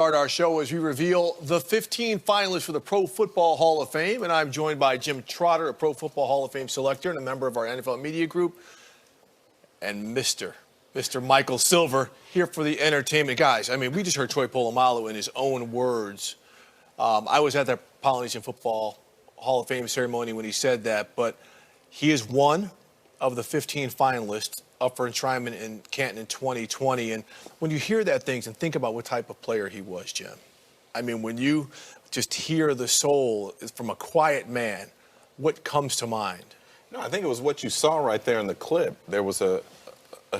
Start our show as we reveal the 15 finalists for the Pro Football Hall of Fame, and I'm joined by Jim Trotter, a Pro Football Hall of Fame selector and a member of our NFL media group, and Mr. Michael Silver here for the entertainment. Guys, I mean, we just heard Troy Polamalu in his own words. I was at the Polynesian Football Hall of Fame ceremony when he said that, but he is one of the 15 finalists up for enshrinement in Canton in 2020. And when you hear that things and think about what type of player he was, Jim, I mean, when you just hear the soul from a quiet man, what comes to mind? No, I think it was what you saw right there in the clip. There was a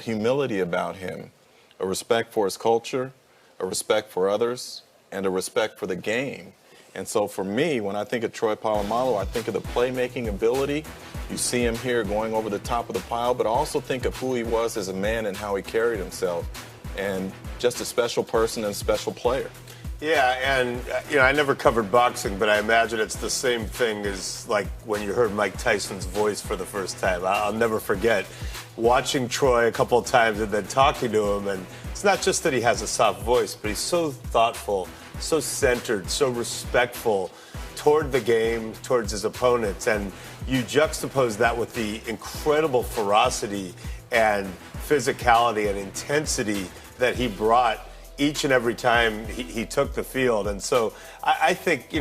humility about him, a respect for his culture, a respect for others, and a respect for the game. And so for me, when I think of Troy Polamalu, I think of the playmaking ability. You see him here going over the top of the pile, but I also think of who he was as a man and how he carried himself. And just a special person and a special player. Yeah, and I never covered boxing, but I imagine it's the same thing as like when you heard Mike Tyson's voice for the first time. I'll never forget watching Troy a couple of times and then talking to him. And it's not just that he has a soft voice, but he's so thoughtful, so centered, so respectful toward the game, towards his opponents. And you juxtapose that with the incredible ferocity and physicality and intensity that he brought each and every time he took the field. And so I think,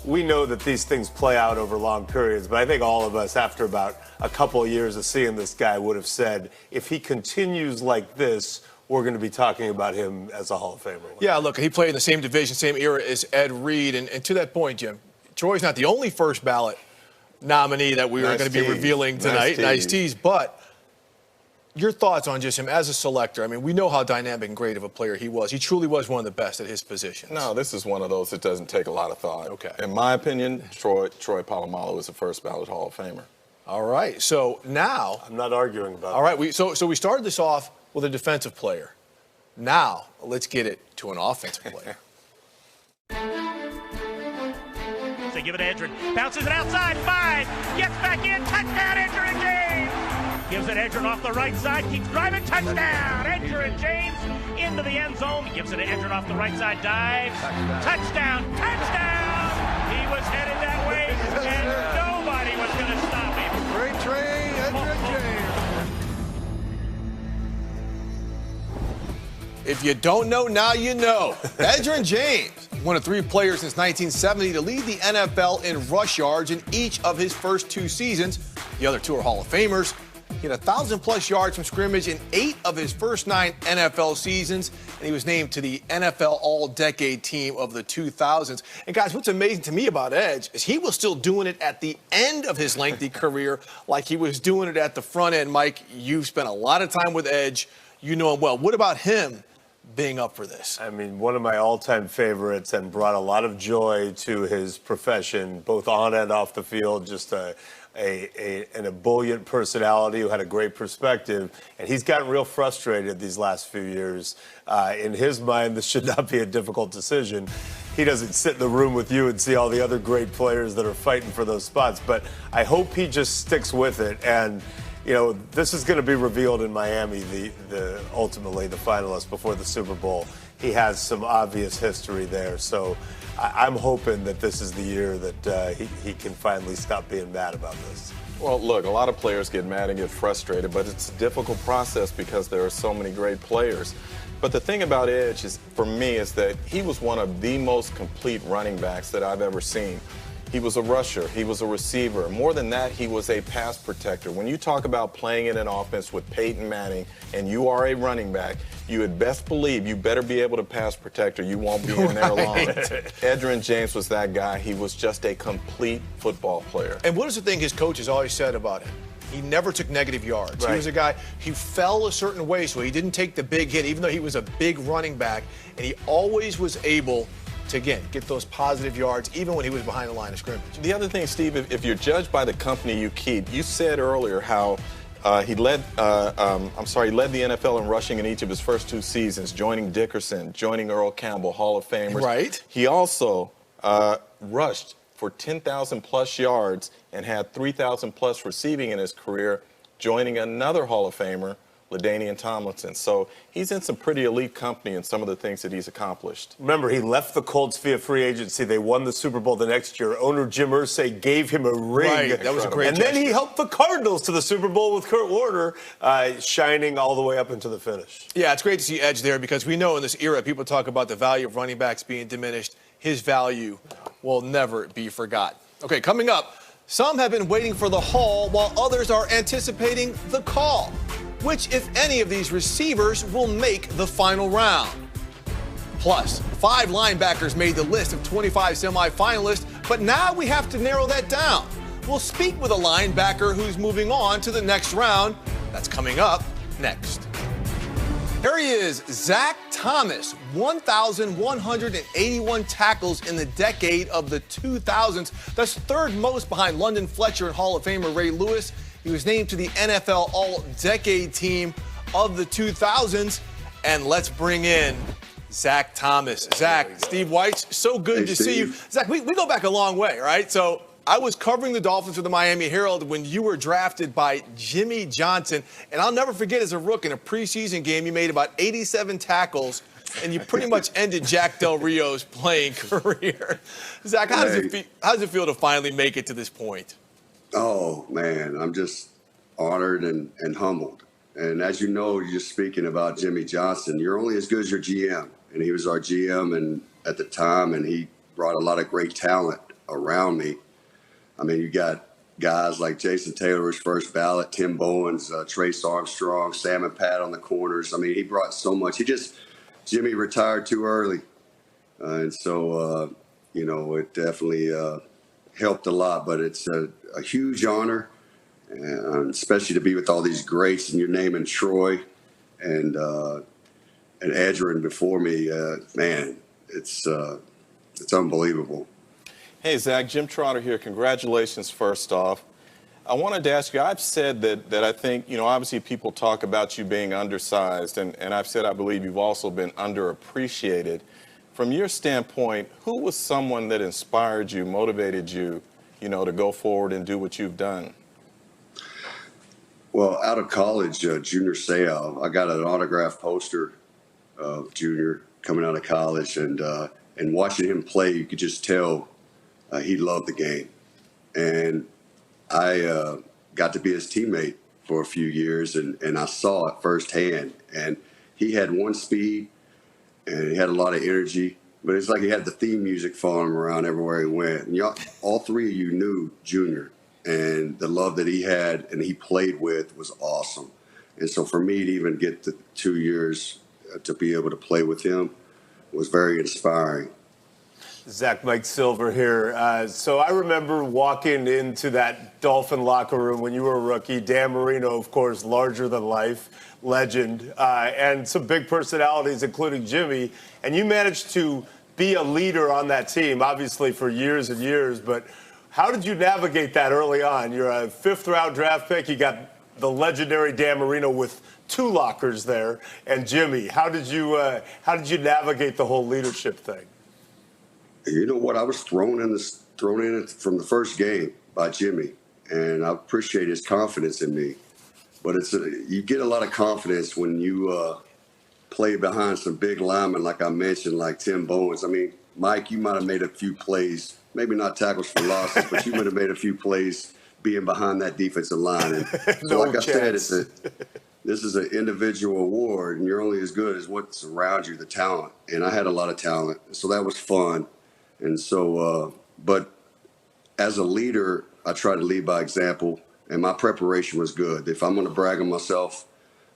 we know that these things play out over long periods, but I think all of us, after about a couple of years of seeing this guy, would have said, if he continues like this, we're going to be talking about him as a Hall of Famer. Yeah, look, he played in the same division, same era as Ed Reed. And to that point, Jim, Troy's not the only first ballot nominee that we are going to be revealing tonight. Nice tease. But your thoughts on just him as a selector? I mean, we know how dynamic and great of a player he was. He truly was one of the best at his position. No, this is one of those that doesn't take a lot of thought. Okay. In my opinion, Troy Polamalu is a first ballot Hall of Famer. All right. So now, I'm not arguing about that. All right. So we started this off with a defensive player. Now let's get it to an offensive player. They give it to Edrin. Bounces it outside. 5. Gets back in. Touchdown, Edrin James. Gives it Edrin off the right side. Keeps driving. Touchdown. Edrin James into the end zone. Gives it to Edrin off the right side. Dives. Touchdown. Touchdown. He was headed that way, and nobody was going to stop him. Great train, Edrin James. If you don't know, now you know. Edrin James, one of 3 players since 1970 to lead the NFL in rush yards in each of his first 2 seasons. The other 2 are Hall of Famers. He had 1,000+ yards from scrimmage in 8 of his first 9 NFL seasons, and he was named to the NFL All-Decade Team of the 2000s. And guys, what's amazing to me about Edge is he was still doing it at the end of his lengthy career like he was doing it at the front end. Mike, you've spent a lot of time with Edge. You know him well. What about him being up for this? I mean, one of my all-time favorites, and brought a lot of joy to his profession, both on and off the field. Just an ebullient personality who had a great perspective, and he's gotten real frustrated these last few years. In his mind, this should not be a difficult decision. He doesn't sit in the room with you and see all the other great players that are fighting for those spots, but I hope he just sticks with it. And this is going to be revealed in Miami, ultimately the finalists before the Super Bowl. He has some obvious history there, so I'm hoping that this is the year that he can finally stop being mad about this. Well, look, a lot of players get mad and get frustrated, but it's a difficult process because there are so many great players. But the thing about Edge for me, is that he was one of the most complete running backs that I've ever seen. He was a rusher. He was a receiver. More than that, he was a pass protector. When you talk about playing in an offense with Peyton Manning and you are a running back, you had best believe you better be able to pass protect or you won't be in there long. Edrin James was that guy. He was just a complete football player. And what is the thing his coaches always said about him? He never took negative yards. Right. He was a guy, he fell a certain way, so he didn't take the big hit, even though he was a big running back. And he always was able to, again, get those positive yards, even when he was behind the line of scrimmage. The other thing, Steve, if you're judged by the company you keep, you said earlier how he led the NFL in rushing in each of his first 2 seasons, joining Dickerson, joining Earl Campbell, Hall of Famers. Right. He also rushed for 10,000+ yards and had 3,000+ receiving in his career, joining another Hall of Famer, LaDainian Tomlinson. So he's in some pretty elite company in some of the things that he's accomplished. Remember, he left the Colts via free agency. They won the Super Bowl the next year. Owner Jim Irsay gave him a ring. Right, that was a great And then he helped the Cardinals to the Super Bowl with Kurt Warner, shining all the way up into the finish. Yeah, it's great to see Edge there because we know in this era, people talk about the value of running backs being diminished. His value will never be forgotten. Okay, coming up, some have been waiting for the haul while others are anticipating the call. Which, if any, of these receivers will make the final round? Plus, 5 linebackers made the list of 25 semifinalists, but now we have to narrow that down. We'll speak with a linebacker who's moving on to the next round. That's coming up next. Here he is, Zach Thomas, 1,181 tackles in the decade of the 2000s. That's third most behind London Fletcher and Hall of Famer Ray Lewis. He was named to the NFL All-Decade Team of the 2000s. And let's bring in Zach Thomas. Zach, Steve White, so good to see you. Zach, we go back a long way, right? So I was covering the Dolphins for the Miami Herald when you were drafted by Jimmy Johnson. And I'll never forget, as a rook in a preseason game, you made about 87 tackles, and you pretty much ended Jack Del Rio's playing career. Zach, how does it feel to finally make it to this point? Oh, man, I'm just honored and humbled. And as you know, you're just speaking about Jimmy Johnson. You're only as good as your GM. And he was our GM and at the time, and he brought a lot of great talent around me. I mean, you got guys like Jason Taylor's first ballot, Tim Bowens, Trace Armstrong, Sam and Pat on the corners. I mean, he brought so much. Jimmy retired too early. And so, it definitely helped a lot. But it's a huge honor, and especially to be with all these greats, and you're naming Troy and Edgerrin before me. Man, it's unbelievable. Hey, Zach, Jim Trotter here. Congratulations, first off. I wanted to ask you, I've said that I think, obviously people talk about you being undersized, and I've said I believe you've also been underappreciated. From your standpoint, who was someone that inspired you, motivated you, to go forward and do what you've done? Well, out of college, Junior Seau, I got an autographed poster of Junior coming out of college, and watching him play, you could just tell he loved the game. And I got to be his teammate for a few years, and I saw it firsthand. And he had one speed, and he had a lot of energy, but it's like he had the theme music following him around everywhere he went. And all three of you knew Junior, and the love that he had and he played with was awesome. And so for me to even get the 2 years to be able to play with him was very inspiring. Zach, Mike Silver here. So I remember walking into that Dolphin locker room when you were a rookie. Dan Marino, of course, larger than life, legend, and some big personalities, including Jimmy. And you managed to be a leader on that team, obviously for years and years. But how did you navigate that early on? You're a 5th-round draft pick. You got the legendary Dan Marino with 2 lockers there, and Jimmy. How did you navigate the whole leadership thing? You know what? I was thrown in from the first game by Jimmy, and I appreciate his confidence in me. But you get a lot of confidence when you play behind some big linemen, like I mentioned, like Tim Bowens. I mean, Mike, you might have made a few plays, maybe not tackles for losses, but you might have made a few plays being behind that defensive line. And so, like I said, this is an individual award, and you're only as good as what's around you, the talent. And I had a lot of talent, so that was fun. And so, but as a leader, I try to lead by example, and my preparation was good. If I'm going to brag on myself,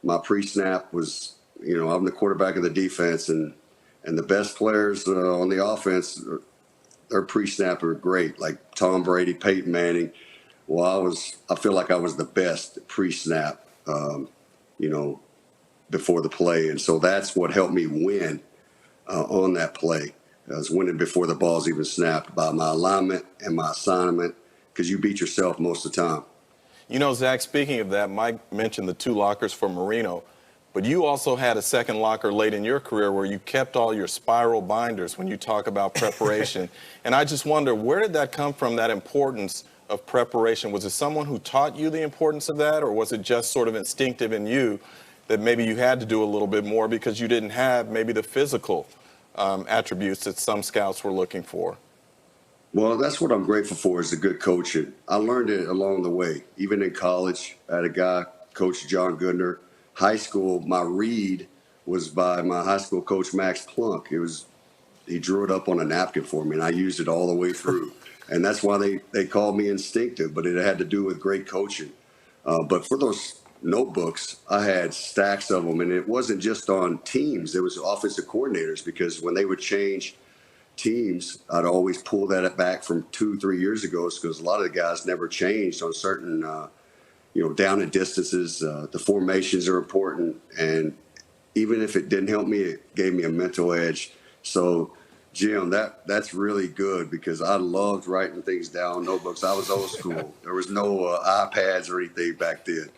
my pre-snap was, I'm the quarterback of the defense, and the best players on the offense, their pre-snap are great, like Tom Brady, Peyton Manning. Well, I feel like I was the best pre-snap, before the play, and so that's what helped me win on that play. I was winning before the ball's even snapped by my alignment and my assignment, because you beat yourself most of the time. Zach, speaking of that, Mike mentioned the 2 lockers for Marino, but you also had a second locker late in your career where you kept all your spiral binders when you talk about preparation. And I just wonder, where did that come from, that importance of preparation? Was it someone who taught you the importance of that, or was it just sort of instinctive in you that maybe you had to do a little bit more because you didn't have maybe the physical attributes that some scouts were looking for? Well, that's what I'm grateful for is the good coaching. I learned it along the way. Even in college, I had a guy, Coach John Goodner. High school, my read was by my high school coach, Max Plunk. He drew it up on a napkin for me, and I used it all the way through. And that's why they called me instinctive, but it had to do with great coaching. But for those notebooks, I had stacks of them, and it wasn't just on teams. It was offensive coordinators, because when they would change teams, I'd always pull that back from 2-3 years ago, because a lot of the guys never changed on certain, down and distances. The formations are important, and even if it didn't help me, it gave me a mental edge. So, Jim, that's really good, because I loved writing things down, notebooks. I was old school. There was no iPads or anything back then.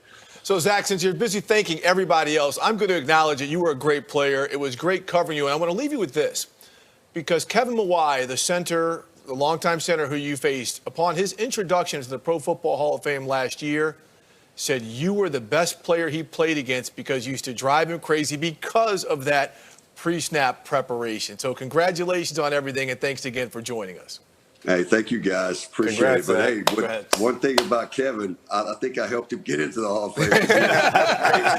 So, Zach, since you're busy thanking everybody else, I'm going to acknowledge that you were a great player. It was great covering you, and I want to leave you with this. Because Kevin Mawai, the longtime center who you faced, upon his introduction to the Pro Football Hall of Fame last year, said you were the best player he played against because you used to drive him crazy because of that pre-snap preparation. So congratulations on everything, and thanks again for joining us. Hey, thank you, guys. Appreciate it. But hey, one thing about Kevin, I think I helped him get into the Hall of Fame.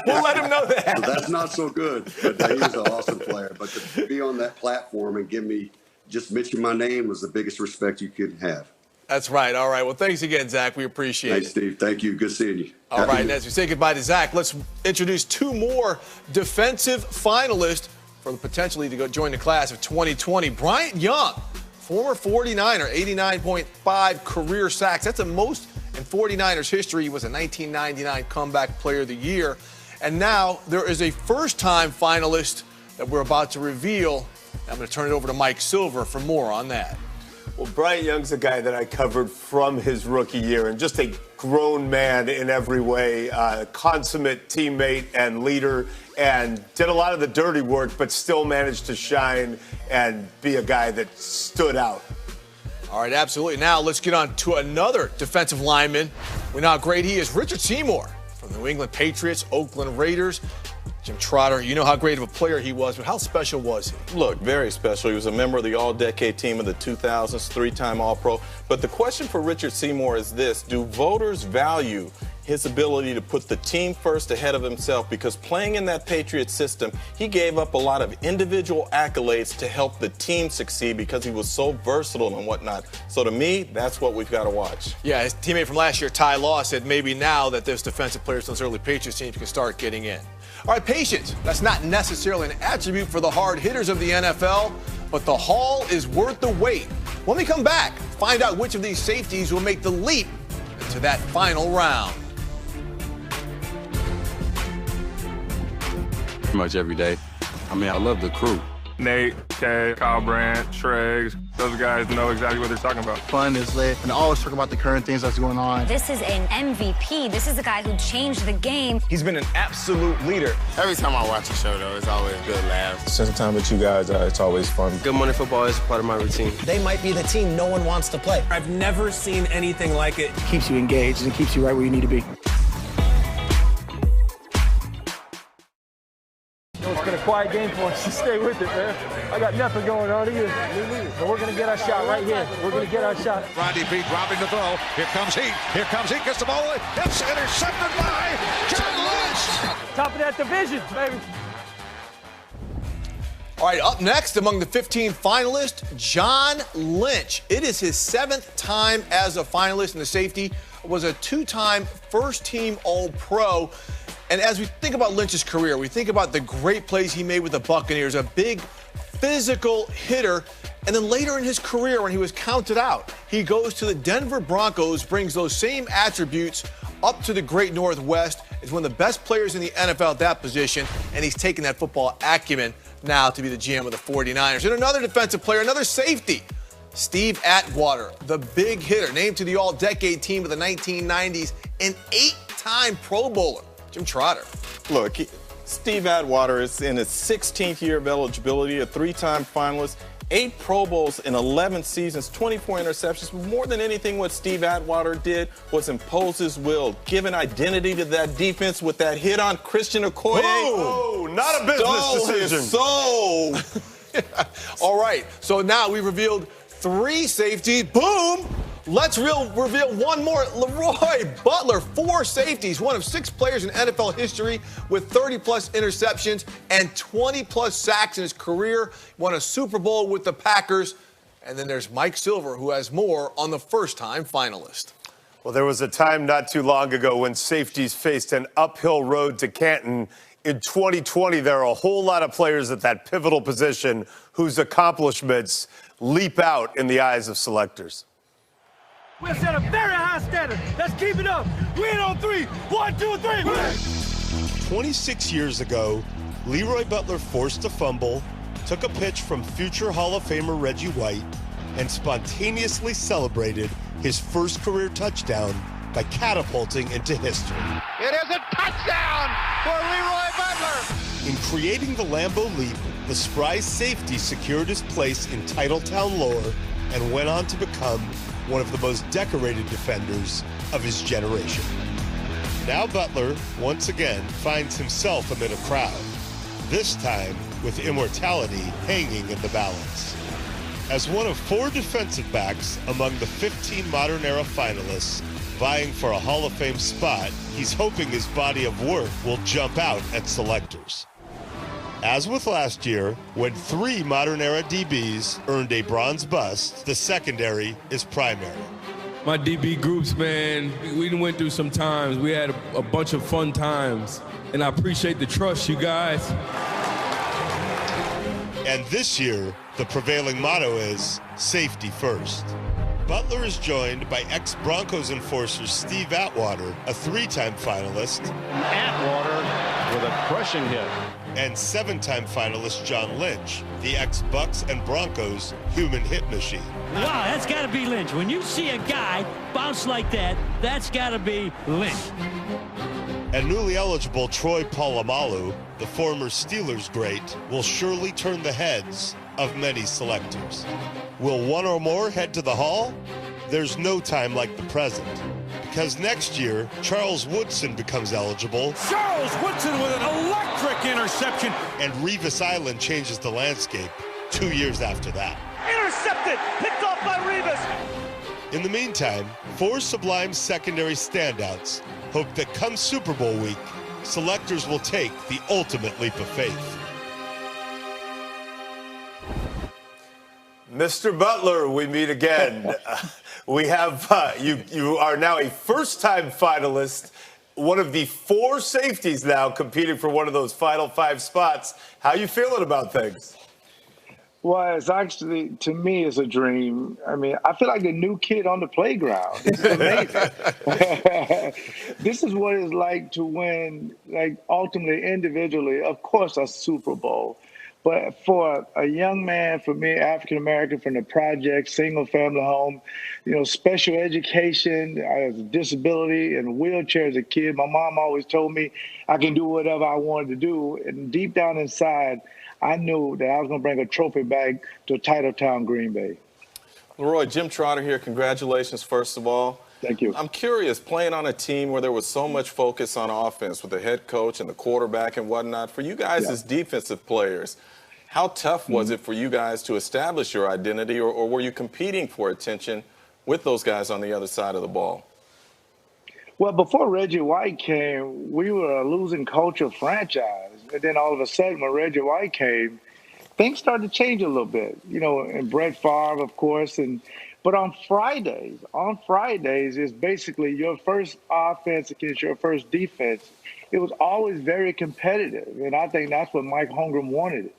We'll let him know that. So that's not so good, but he was an awesome player. But to be on that platform and just mention my name was the biggest respect you could have. That's right. All right. Well, thanks again, Zach. We appreciate it. Thanks, Steve. Thank you. Good seeing you. All right. And as we say goodbye to Zach, let's introduce two more defensive finalists for the potentially to go join the class of 2020. Bryant Young, former 49er, 89.5 career sacks. That's the most in 49ers history. He was a 1999 Comeback Player of the Year. And now there is a first-time finalist that we're about to reveal. I'm going to turn it over to Mike Silver for more on that. Well, Bryant Young's a guy that I covered from his rookie year, and just a grown man in every way, consummate teammate and leader, and did a lot of the dirty work, but still managed to shine and be a guy that stood out. All right, absolutely. Now let's get on to another defensive lineman. We know how great he is. Richard Seymour from the New England Patriots, Oakland Raiders. Jim Trotter, you know how great of a player he was, but how special was he? Look, very special. He was a member of the All-Decade team of the 2000s, three-time All-Pro. But the question for Richard Seymour is this: do voters value his ability to put the team first ahead of himself? Because playing in that Patriot system, he gave up a lot of individual accolades to help the team succeed because he was so versatile and whatnot. So to me, that's what we've got to watch. Yeah, his teammate from last year, Ty Law, said maybe now that there's defensive players in those early Patriots teams can start getting in. All right, patience. That's not necessarily an attribute for the hard hitters of the NFL, but the haul is worth the wait. When we come back, find out which of these safeties will make the leap into that final round. Pretty much every day. I mean, I love the crew. Nate, Kay, Kyle Brandt, Shregs, those guys know exactly what they're talking about. Fun is lit, and always talk about the current things that's going on. This is an MVP. This is a guy who changed the game. He's been an absolute leader. Every time I watch a show, though, it's always good laughs. Spend some time with you guys, it's always fun. Good Morning Football is part of my routine. They might be the team no one wants to play. I've never seen anything like it. It keeps you engaged and it keeps you right where you need to be. It's been a quiet game for us. Just stay with it, man. I got nothing going on either. So we're going to get our shot right here. We're going to get our shot. Rodney Pete dropping the throw. Here comes Heat. Here comes Heat. Gets the ball. It's intercepted by John Lynch. Top of that division, baby. All right, up next among the 15 finalists, John Lynch. It is his 7th time as a finalist, and the safety was a 2-time first-team All-Pro. And as we think about Lynch's career, we think about the great plays he made with the Buccaneers, a big physical hitter. And then later in his career, when he was counted out, he goes to the Denver Broncos, brings those same attributes up to the great Northwest, is one of the best players in the NFL at that position, and he's taken that football acumen now to be the GM of the 49ers. And another defensive player, another safety, Steve Atwater, the big hitter, named to the All-Decade team of the 1990s, an 8-time Pro Bowler. Jim Trotter. Look, Steve Atwater is in his 16th year of eligibility, a 3-time finalist, 8 Pro Bowls in 11 seasons, 24 interceptions. But more than anything, what Steve Atwater did was impose his will, give an identity to that defense with that hit on Christian Okoye. Oh, not a business decision. All right, so now we've revealed 3 safeties. Boom! Let's reveal one more. Leroy Butler, 4 safeties, one of 6 players in NFL history with 30-plus interceptions and 20-plus sacks in his career. Won a Super Bowl with the Packers. And then there's Mike Silver, who has more on the first-time finalist. Well, there was a time not too long ago when safeties faced an uphill road to Canton. In 2020, there are a whole lot of players at that pivotal position whose accomplishments leap out in the eyes of selectors. We'll set a very high standard. Let's keep it up. Win on 3. 1, 2, 3. 26 years ago, Leroy Butler forced a fumble, took a pitch from future Hall of Famer Reggie White, and spontaneously celebrated his first career touchdown by catapulting into history. It is a touchdown for Leroy Butler. In creating the Lambeau Leap, the spry safety secured his place in Titletown lore and went on to become one of the most decorated defenders of his generation. Now Butler, once again, finds himself amid a crowd, this time with immortality hanging in the balance. As one of 4 defensive backs among the 15 modern-era finalists vying for a Hall of Fame spot, he's hoping his body of work will jump out at selectors. As with last year, when 3 modern-era DBs earned a bronze bust, the secondary is primary. My DB groups, man, we went through some times. We had a bunch of fun times, and I appreciate the trust, you guys. And this year, the prevailing motto is safety first. Butler is joined by ex-Broncos enforcer Steve Atwater, a 3-time finalist. Atwater with a crushing hit. And 7-time finalist John Lynch, the ex-Bucks and Broncos human hit machine. Wow, that's got to be Lynch. When you see a guy bounce like that, that's got to be Lynch. And newly eligible Troy Polamalu, the former Steelers great, will surely turn the heads of many selectors. Will one or more head to the Hall? There's no time like the present. Because next year, Charles Woodson becomes eligible. Charles Woodson with an electric interception. And Revis Island changes the landscape 2 years after that. Intercepted, picked off by Revis. In the meantime, 4 sublime secondary standouts hope that come Super Bowl week, selectors will take the ultimate leap of faith. Mr. Butler, we meet again. We have, you are now a first-time finalist, one of the 4 safeties now competing for one of those final 5 spots. How you feeling about things? Well, it's actually, to me, it's a dream. I mean, I feel like the new kid on the playground. This is amazing. This is what it's like to win, like, ultimately, individually, of course, a Super Bowl. But for a young man, for me, African-American from the project, single-family home, you know, special education, disability, and wheelchair as a kid, my mom always told me I can do whatever I wanted to do. And deep down inside, I knew that I was going to bring a trophy back to Titletown, Green Bay. Leroy, Jim Trotter here. Congratulations, first of all. Thank you. I'm curious, playing on a team where there was so much focus on offense with the head coach and the quarterback and whatnot, for you guys as defensive players, how tough was it for you guys to establish your identity, or were you competing for attention with those guys on the other side of the ball? Well, before Reggie White came, we were a losing culture franchise. And then all of a sudden, when Reggie White came, things started to change a little bit. You know, and Brett Favre, of course. But on Fridays is basically your first offense against your first defense. It was always very competitive. And I think that's what Mike Holmgren wanted.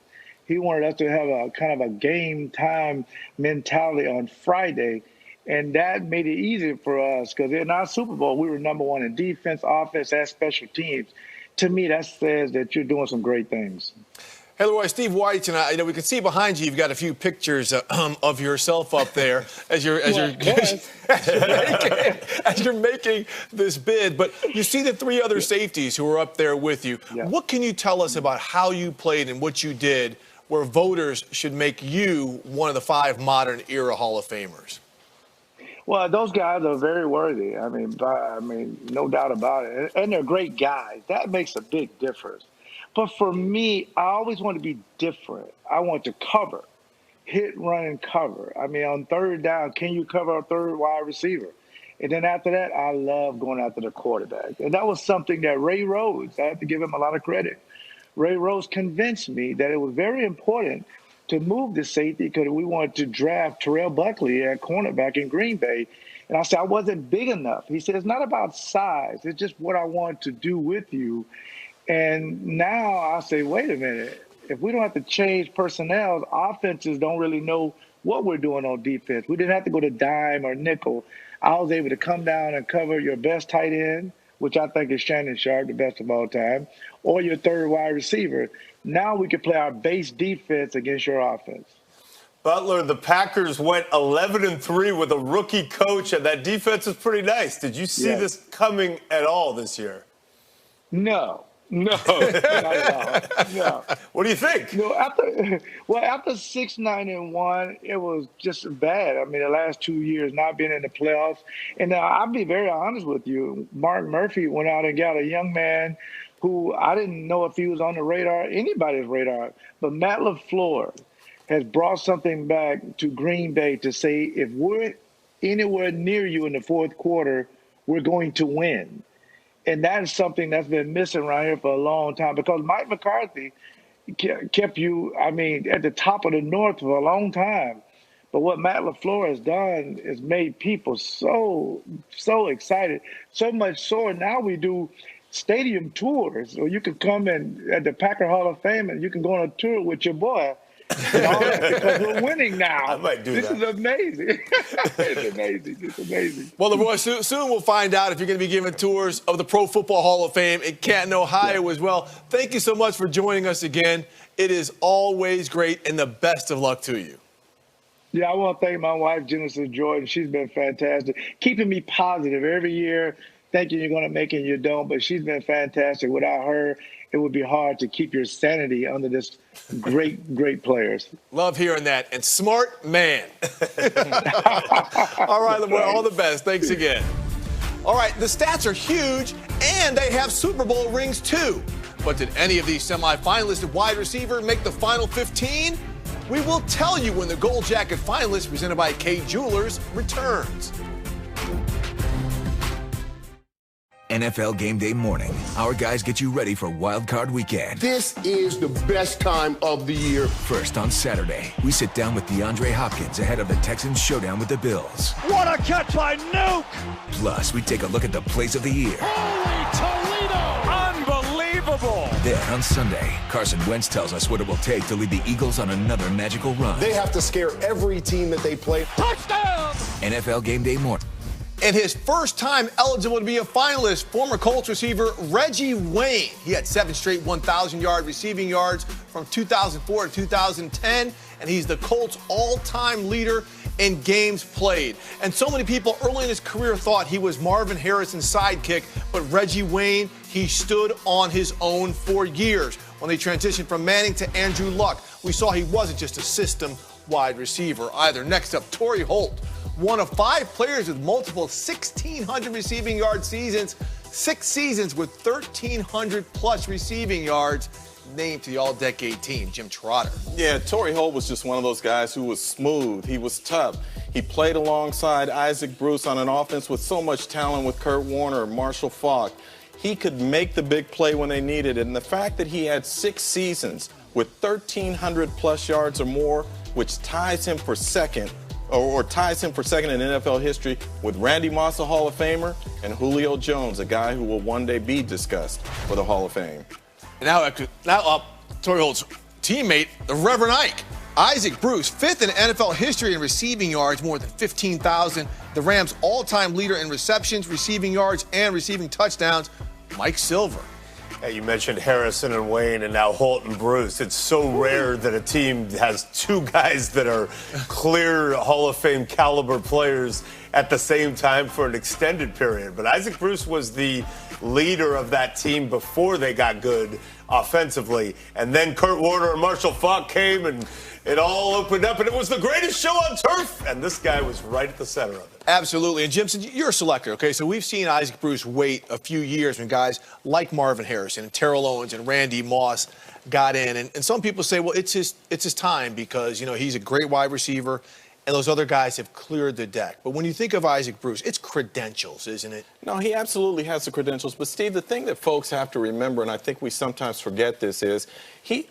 He wanted us to have a kind of a game time mentality on Friday. And that made it easier for us because in our Super Bowl, we were #1 in defense, offense, and special teams. To me, that says that you're doing some great things. Hey, Leroy, Steve White, and I know we can see behind you, you've got a few pictures of yourself up there as you're making this bid. But you see the 3 other safeties who are up there with you. Yeah. What can you tell us about how you played and what you did where voters should make you one of the 5 modern-era Hall of Famers? Well, those guys are very worthy. I mean, no doubt about it. And they're great guys. That makes a big difference. But for me, I always want to be different. I want to cover, hit, run, and cover. I mean, on third down, can you cover a third wide receiver? And then after that, I love going after the quarterback. And that was something that Ray Rhodes, I have to give him a lot of credit. Ray Rhodes convinced me that it was very important to move the safety because we wanted to draft Terrell Buckley at cornerback in Green Bay. And I said, I wasn't big enough. He said, it's not about size. It's just what I want to do with you. And now I say, wait a minute. If we don't have to change personnel, offenses don't really know what we're doing on defense. We didn't have to go to dime or nickel. I was able to come down and cover your best tight end, which I think is Shannon Sharpe, the best of all time, or your third wide receiver. Now we can play our base defense against your offense. Butler, the Packers went 11-3 with a rookie coach, and that defense is pretty nice. Did you see this coming at all this year? No, not at all. No. What do you think? No, after 6-9-1, it was just bad. I mean, the last 2 years not being in the playoffs. And I'll be very honest with you. Mark Murphy went out and got a young man who I didn't know if he was on the radar, anybody's radar. But Matt LaFleur has brought something back to Green Bay to say, if we're anywhere near you in the fourth quarter, we're going to win. And that is something that's been missing around here for a long time because Mike McCarthy kept you, I mean, at the top of the North for a long time. But what Matt LaFleur has done is made people so excited, so much so now we do stadium tours. So you can come in at the Packer Hall of Fame and you can go on a tour with your boy. And all that because we're winning now. I might do this that. This is amazing. It's amazing. It's amazing. Well, LeRoy, soon we'll find out if you're going to be giving tours of the Pro Football Hall of Fame in Canton, Ohio as well. Thank you so much for joining us again. It is always great, and the best of luck to you. Yeah, I want to thank my wife, Genesis Jordan. She's been fantastic, keeping me positive every year, thinking you're going to make it and you don't, but she's been fantastic. Without her, it would be hard to keep your sanity under this great players. Love hearing that. And smart man. All right, LeRoy, all the best. Thanks again. All right, the stats are huge, and they have Super Bowl rings, too. But did any of these semifinalists at wide receiver make the final 15? We will tell you when the Gold Jacket finalist, presented by K Jewelers, returns. NFL Game Day morning. Our guys get you ready for Wild Card Weekend. This is the best time of the year. First on Saturday, we sit down with DeAndre Hopkins ahead of the Texans showdown with the Bills. What a catch by Nuke! Plus, we take a look at the plays of the year. Holy Toledo! Unbelievable! Then on Sunday, Carson Wentz tells us what it will take to lead the Eagles on another magical run. They have to scare every team that they play. Touchdown! NFL Game Day morning. In his first time eligible to be a finalist, former Colts receiver Reggie Wayne. He had 7 straight 1,000-yard receiving yards from 2004 to 2010, and he's the Colts' all-time leader in games played. And so many people early in his career thought he was Marvin Harrison's sidekick, but Reggie Wayne, he stood on his own for years. When they transitioned from Manning to Andrew Luck, we saw he wasn't just a system wide receiver either. Next up, Torrey Holt. One of 5 players with multiple 1,600 receiving yard seasons, 6 seasons with 1,300-plus receiving yards, named to the All-Decade team, Jim Trotter. Yeah, Torrey Holt was just one of those guys who was smooth. He was tough. He played alongside Isaac Bruce on an offense with so much talent with Kurt Warner, Marshall Faulk. He could make the big play when they needed it. And the fact that he had 6 seasons with 1,300-plus yards or more, which ties him for second or ties him for second in NFL history with Randy Moss, a Hall of Famer, and Julio Jones, a guy who will one day be discussed for the Hall of Fame. Now Torrey Holt's teammate, the Reverend Ike. Isaac Bruce, 5th in NFL history in receiving yards, more than 15,000. The Rams' all-time leader in receptions, receiving yards, and receiving touchdowns, Mike Silver. You mentioned Harrison and Wayne and now Holt and Bruce. It's so rare that a team has 2 guys that are clear Hall of Fame caliber players at the same time for an extended period. But Isaac Bruce was the leader of that team before they got good offensively. And then Kurt Warner and Marshall Faulk came, and it all opened up, and it was the greatest show on turf. And this guy was right at the center of it. Absolutely. And Jim, you're a selector, okay? So we've seen Isaac Bruce wait a few years when guys like Marvin Harrison and Terrell Owens and Randy Moss got in. And some people say, well, it's his time because, you know, he's a great wide receiver and those other guys have cleared the deck. But when you think of Isaac Bruce, it's credentials, isn't it? No, he absolutely has the credentials. But, Steve, the thing that folks have to remember, and I think we sometimes forget this, is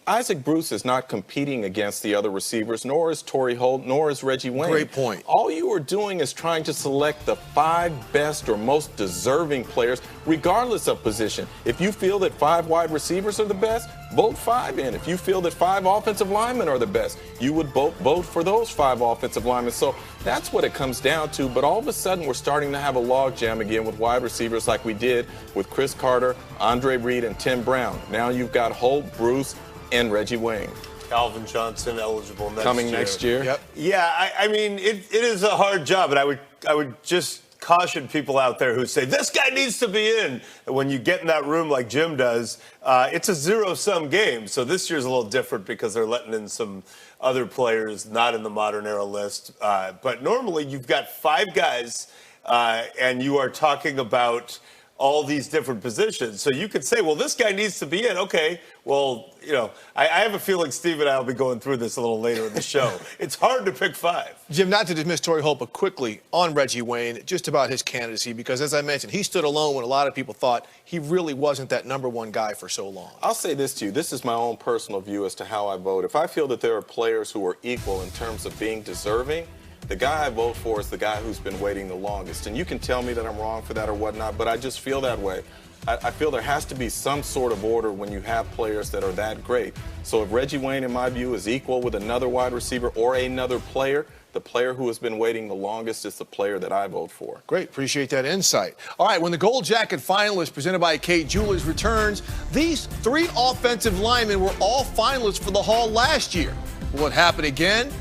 Isaac Bruce is not competing against the other receivers, nor is Torrey Holt, nor is Reggie Wayne. Great point. All you are doing is trying to select the 5 best or most deserving players, regardless of position. If you feel that 5 wide receivers are the best, vote 5 in. If you feel that 5 offensive linemen are the best, you would vote for those 5 offensive linemen. So that's what it comes down to. But all of a sudden, we're starting to have a logjam again with wide receivers like we did with Chris Carter, Andre Reed, and Tim Brown. Now you've got Holt, Bruce, and Reggie Wayne. Calvin Johnson eligible next year. Yep. Yeah, I mean, it is a hard job, and I would just caution people out there who say, this guy needs to be in. And when you get in that room like Jim does, it's a zero-sum game. So this year's a little different because they're letting in some other players not in the modern era list. But normally you've got 5 guys, and you are talking about all these different positions. So you could say, well, this guy needs to be in. Okay, well, you know, I have a feeling Steve and I will be going through this a little later in the show. It's hard to pick 5. Jim, not to dismiss Torrey Holt, but quickly on Reggie Wayne, just about his candidacy, because as I mentioned, he stood alone when a lot of people thought he really wasn't that #1 guy for so long. I'll say this to you. This is my own personal view as to how I vote. If I feel that there are players who are equal in terms of being deserving, the guy I vote for is the guy who's been waiting the longest. And you can tell me that I'm wrong for that or whatnot, but I just feel that way. I feel there has to be some sort of order when you have players that are that great. So if Reggie Wayne, in my view, is equal with another wide receiver or another player, the player who has been waiting the longest is the player that I vote for. Great. Appreciate that insight. All right, when the Gold Jacket finalist presented by Kate Jewelers returns, these 3 offensive linemen were all finalists for the Hall last year. Will it happen again?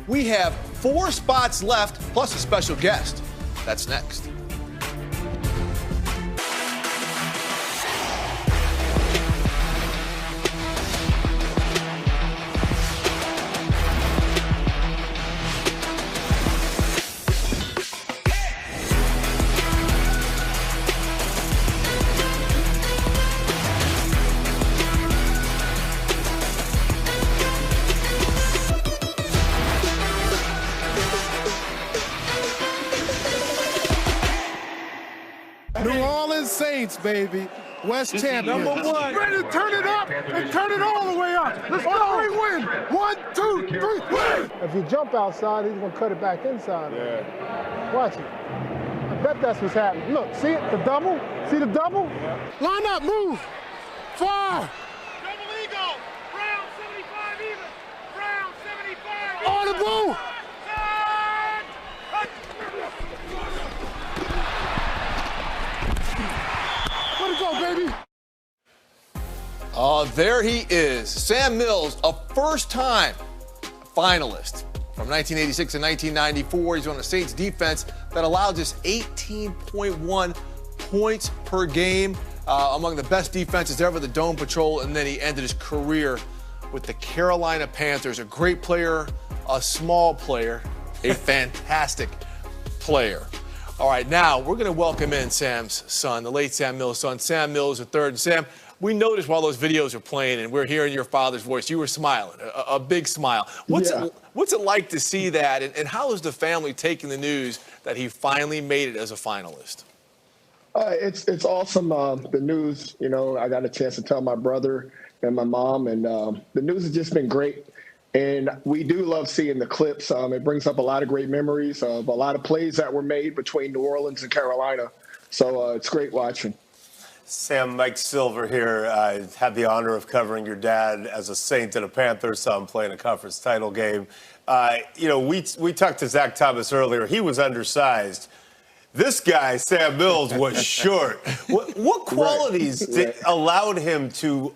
We have 4 spots left, plus a special guest. That's next. Saints, baby. West champions. #1. Ready to turn it up and turn it all the way up. Let's go. Win. 1, 2, 3, win. If you jump outside, he's going to cut it back inside. Yeah. Watch it. I bet that's what's happening. Look, see it? The double? See the double? Yeah. Line up, move. Fire. Double eagle. Brown 75 even. Brown 75 even. Audible. Go, baby. There he is. Sam Mills, a first-time finalist. From 1986 to 1994, he's on the Saints defense that allowed just 18.1 points per game. Among the best defenses ever, the Dome Patrol, and then he ended his career with the Carolina Panthers. A great player, a small player, a fantastic player. All right, now we're going to welcome in Sam's son, the late Sam Mills' son, Sam Mills III. And Sam, we noticed while those videos were playing and we're hearing your father's voice, you were smiling, a big smile. What's it like to see that, and how is the family taking the news that he finally made it as a finalist? It's awesome, the news. You know, I got a chance to tell my brother and my mom, and the news has just been great. And we do love seeing the clips. It brings up a lot of great memories of a lot of plays that were made between New Orleans and Carolina. So it's great watching. Sam, Mike Silver here. I had the honor of covering your dad as a Saint and a Panther, saw him play in a conference title game. You know, we talked to Zach Thomas earlier. He was undersized. This guy, Sam Mills, was short. What qualities allowed him to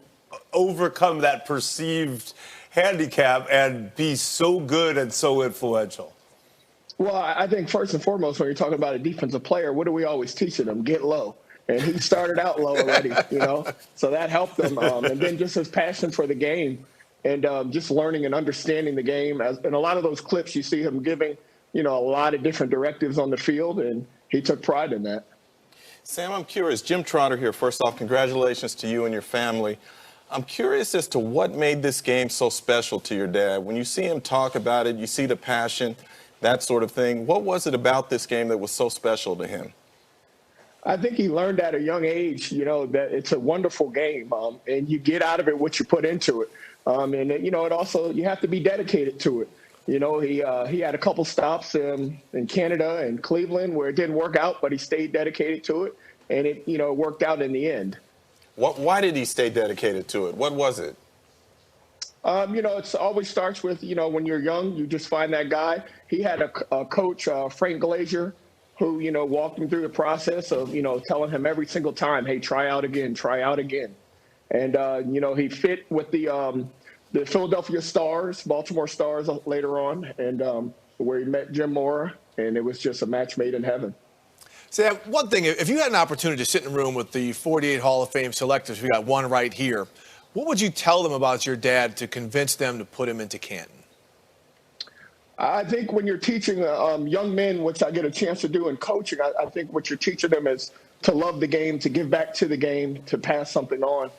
overcome that perceived handicap and be so good and so influential? Well, I think first and foremost, when you're talking about a defensive player, what do we always teach them? Get low. And he started out low already, so that helped him. And then just his passion for the game and just learning and understanding the game. In a lot of those clips, you see him giving, a lot of different directives on the field, and he took pride in that. Sam, I'm curious. Jim Trotter here. First off, congratulations to you and your family. I'm curious as to what made this game so special to your dad. When you see him talk about it, you see the passion, that sort of thing. What was it about this game that was so special to him? I think he learned at a young age, that it's a wonderful game, and you get out of it what you put into it. It also, you have to be dedicated to it. He had a couple stops in Canada and Cleveland where it didn't work out, but he stayed dedicated to it, and it, worked out in the end. Why did he stay dedicated to it? What was it? It always starts with, when you're young, you just find that guy. He had a coach, Frank Glazier, who, walked him through the process of, telling him every single time, hey, try out again. And, he fit with the Philadelphia Stars, Baltimore Stars later on, and where he met Jim Mora, and it was just a match made in heaven. Sam, one thing, if you had an opportunity to sit in a room with the 48 Hall of Fame selectors, we got one right here, what would you tell them about your dad to convince them to put him into Canton? I think when you're teaching young men, which I get a chance to do in coaching, I think what you're teaching them is to love the game, to give back to the game, to pass something on.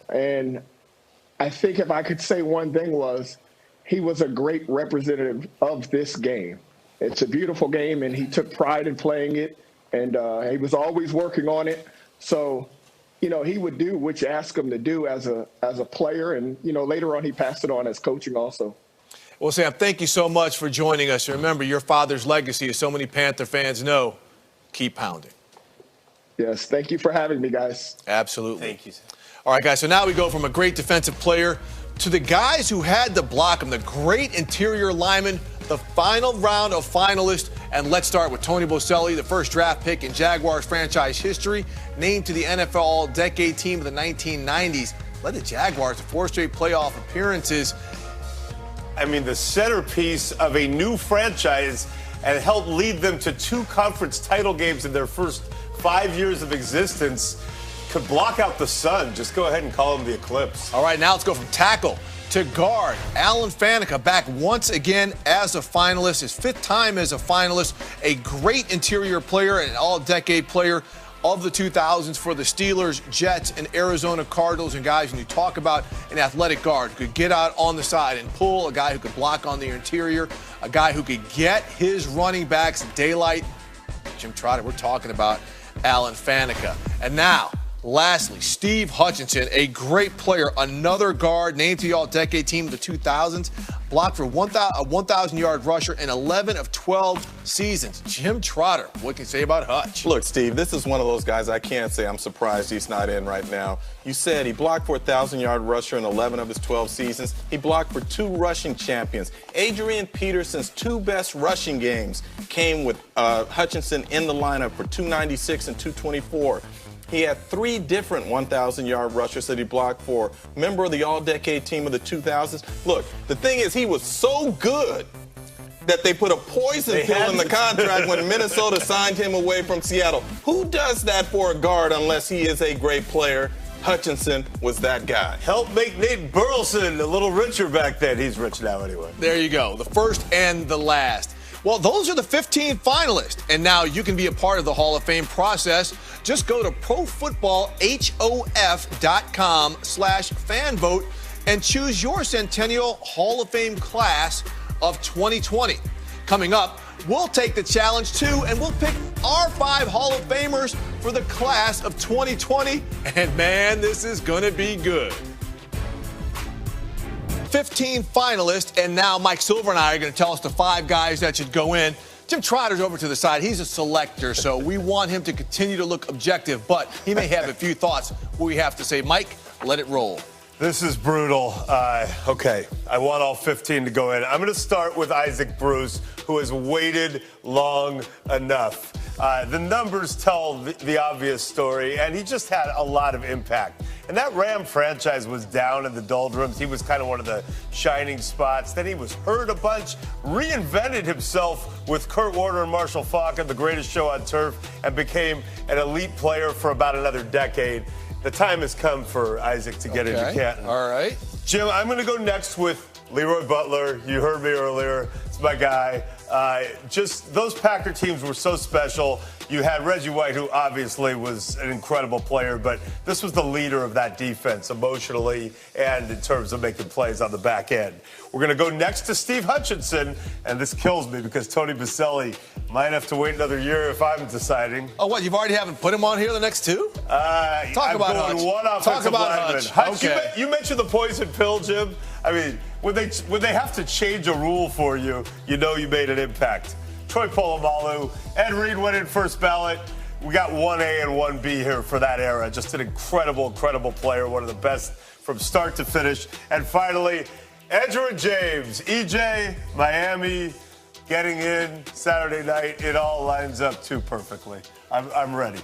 And I think if I could say one thing was he was a great representative of this game. It's a beautiful game, and he took pride in playing it, and he was always working on it. So, he would do what you ask him to do as a player, and, later on he passed it on as coaching also. Well, Sam, thank you so much for joining us. Remember, your father's legacy, as so many Panther fans know, keep pounding. Yes, thank you for having me, guys. Absolutely. Thank you, Sam. All right, guys, so now we go from a great defensive player to the guys who had to block him, the great interior lineman, the final round of finalists. And let's start with Tony Boselli, the first draft pick in Jaguars franchise history, named to the NFL All-Decade Team of the 1990s. Led the Jaguars to 4 straight playoff appearances. I mean, the centerpiece of a new franchise, and helped lead them to 2 conference title games in their first 5 years of existence. Could block out the sun. Just go ahead and call him the Eclipse. All right, now let's go from tackle to guard. Alan Faneca back once again as a finalist, his 5th time as a finalist, a great interior player and an all-decade player of the 2000s for the Steelers, Jets, and Arizona Cardinals. And guys, when you talk about an athletic guard who could get out on the side and pull, a guy who could block on the interior, a guy who could get his running backs daylight, Jim Trotter, we're talking about Alan Faneca. And now, lastly, Steve Hutchinson, a great player, another guard named to the All-Decade Team of the 2000s, blocked for a 1,000-yard rusher in 11 of 12 seasons. Jim Trotter, what can you say about Hutch? Look, Steve, this is one of those guys I can't say I'm surprised he's not in right now. You said he blocked for a 1,000-yard rusher in 11 of his 12 seasons. He blocked for 2 rushing champions. Adrian Peterson's 2 best rushing games came with Hutchinson in the lineup for 296 and 224. He had 3 different 1,000-yard rushers that he blocked for. Member of the All-Decade Team of the 2000s. Look, the thing is, he was so good that they put a poison pill in the contract when Minnesota signed him away from Seattle. Who does that for a guard unless he is a great player? Hutchinson was that guy. Help make Nate Burleson a little richer back then. He's rich now anyway. There you go, the first and the last. Well, those are the 15 finalists, and now you can be a part of the Hall of Fame process. Just go to profootballhof.com/fanvote and choose your Centennial Hall of Fame class of 2020. Coming up, we'll take the challenge too, and we'll pick our 5 Hall of Famers for the class of 2020. And man, this is going to be good. 15 finalists, and now Mike Silver and I are going to tell us the 5 guys that should go in. Jim Trotter's over to the side. He's a selector, so we want him to continue to look objective, but he may have a few thoughts what we have to say. Mike, let it roll. This is brutal. Okay, I want all 15 to go in. I'm going to start with Isaac Bruce, who has waited long enough. The numbers tell the obvious story, and he just had a lot of impact. And that Ram franchise was down in the doldrums. He was kind of one of the shining spots. Then he was hurt a bunch, reinvented himself with Kurt Warner and Marshall Faulk on The Greatest Show on Turf, and became an elite player for about another decade. The time has come for Isaac to get into Canton. All right. Jim, I'm going to go next with Leroy Butler. You heard me earlier. It's my guy. Just those Packer teams were so special. You had Reggie White, who obviously was an incredible player, but this was the leader of that defense emotionally and in terms of making plays on the back end. We're going to go next to Steve Hutchinson, and this kills me because Tony Baselli might have to wait another year if I'm deciding. Oh, what? You've already haven't put him on here the next two? Talk about Hutch. One offensive lineman. Hutch, okay. You mentioned the poison pill, Jim. I mean, when they have to change a rule for you, you know you made an impact. Troy Polamalu, Ed Reed went in first ballot. We got 1A and 1B here for that era. Just an incredible player, one of the best from start to finish. And finally, Edgerrin James, EJ, Miami, getting in Saturday night. It all lines up too perfectly. I'm ready.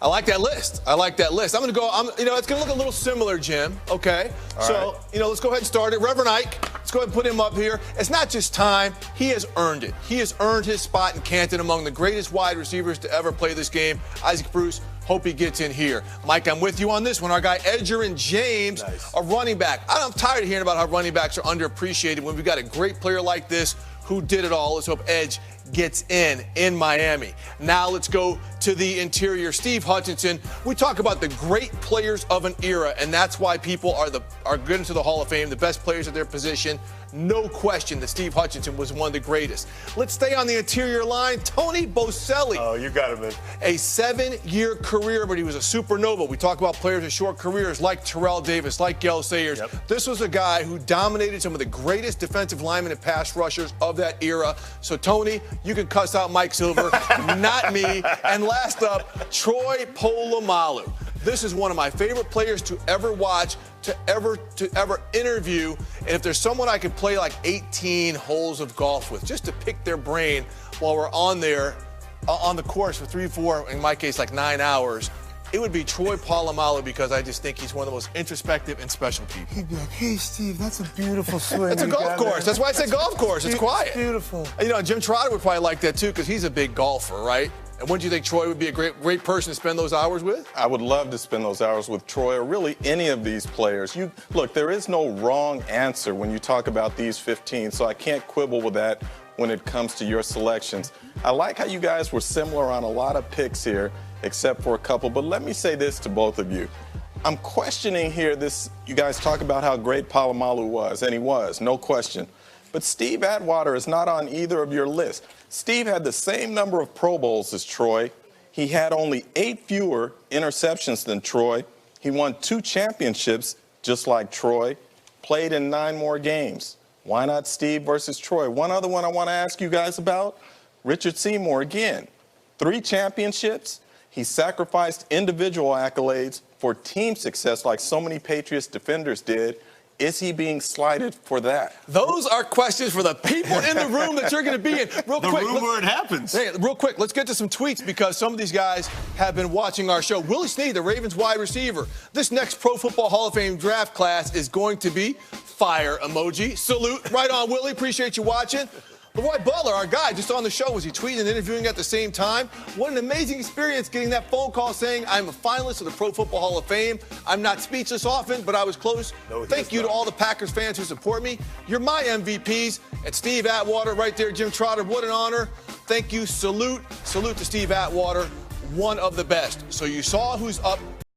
I like that list. I'm going to go, it's going to look a little similar, Jim. Okay. So, let's go ahead and start it. Reverend Ike, let's go ahead and put him up here. It's not just time. He has earned it. He has earned his spot in Canton among the greatest wide receivers to ever play this game. Isaac Bruce, hope he gets in here. Mike, I'm with you on this one. Our guy, Edgerrin James, a running back. I'm tired of hearing about how running backs are underappreciated when we've got a great player like this who did it all. Let's hope Edge gets in Miami. Now let's go to the interior. Steve Hutchinson. We talk about the great players of an era, and that's why people are good into the Hall of Fame, the best players at their position. No question that Steve Hutchinson was one of the greatest. Let's stay on the interior line. Tony Baselli. Oh, you got him, man. A 7-year career, but he was a supernova. We talk about players with short careers like Terrell Davis, like Gale Sayers. Yep. This was a guy who dominated some of the greatest defensive linemen and pass rushers of that era. So, Tony, you can cuss out Mike Silver, not me. And last up, Troy Polamalu. This is one of my favorite players to ever watch, to ever interview. And if there's someone I could play like 18 holes of golf with, just to pick their brain while we're on there, on the course for 3, 4, in my case, like 9 hours, it would be Troy Polamalu, because I just think he's one of the most introspective and special people. He'd be like, hey, Steve, that's a beautiful swing. It's a golf course. That's why I said golf course. It's quiet. It's beautiful. Jim Trotter would probably like that, too, because he's a big golfer, right? And wouldn't you think Troy would be a great person to spend those hours with? I would love to spend those hours with Troy, or really any of these players. Look, there is no wrong answer when you talk about these 15, so I can't quibble with that when it comes to your selections. I like how you guys were similar on a lot of picks here, except for a couple. But let me say this to both of you. I'm questioning here this. You guys talk about how great Polamalu was, and he was, no question. But Steve Atwater is not on either of your lists. Steve had the same number of Pro Bowls as Troy. He had only 8 fewer interceptions than Troy. He won 2 championships, just like Troy. Played in 9 more games. Why not Steve versus Troy? One other one I want to ask you guys about, Richard Seymour again. 3 championships. He sacrificed individual accolades for team success like so many Patriots defenders did. Is he being slighted for that? Those are questions for the people in the room that you're going to be in. Real quick, room where it happens. Hey, real quick, let's get to some tweets, because some of these guys have been watching our show. Willie Snead, the Ravens wide receiver. This next Pro Football Hall of Fame draft class is going to be fire emoji. Salute. Right on, Willie. Appreciate you watching. Leroy Butler, our guy, just on the show. Was he tweeting and interviewing at the same time? What an amazing experience getting that phone call saying, I'm a finalist of the Pro Football Hall of Fame. I'm not speechless often, but I was close. No, thank you to all the Packers fans who support me. You're my MVPs. And Steve Atwater right there, Jim Trotter, what an honor. Thank you. Salute to Steve Atwater, one of the best. So you saw who's up